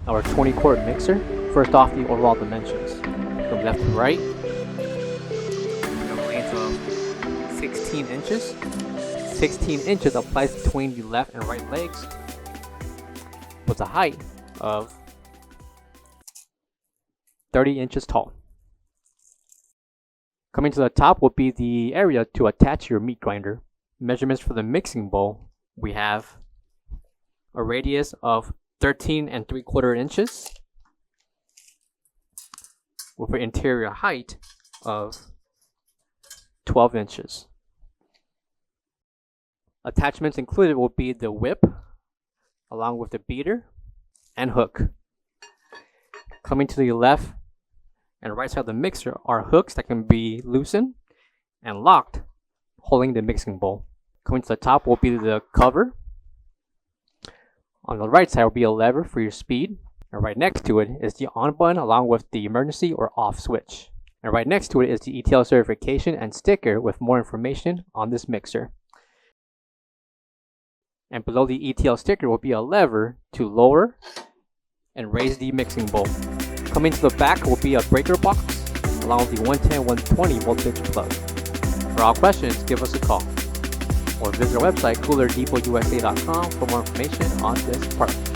our 20-quart mixer. First off, the overall dimensions. From left to right, we have a length of 16 inches. 16 inches applies between the left and right legs with a height of 30 inches tall. Coming to the top will be the area to attach your meat grinder. Measurements for the mixing bowl, we have a radius of 13 3/4 inches with an interior height of 12 inches. Attachments included will be the whip, along with the beater and hook. Coming to the left and right side of the mixer are hooks that can be loosened and locked, holding the mixing bowl. Coming to the top will be the cover. On the right side will be a lever for your speed, and right next to it is the on button along with the emergency or off switch. And right next to it is the ETL certification and sticker with more information on this mixer. And below the ETL sticker will be a lever to lower and raise the mixing bowl. Coming to the back will be a breaker box along with the 110/120 voltage plug. For all questions, give us a call or visit our website coolerdepotUSA.com for more information on this product.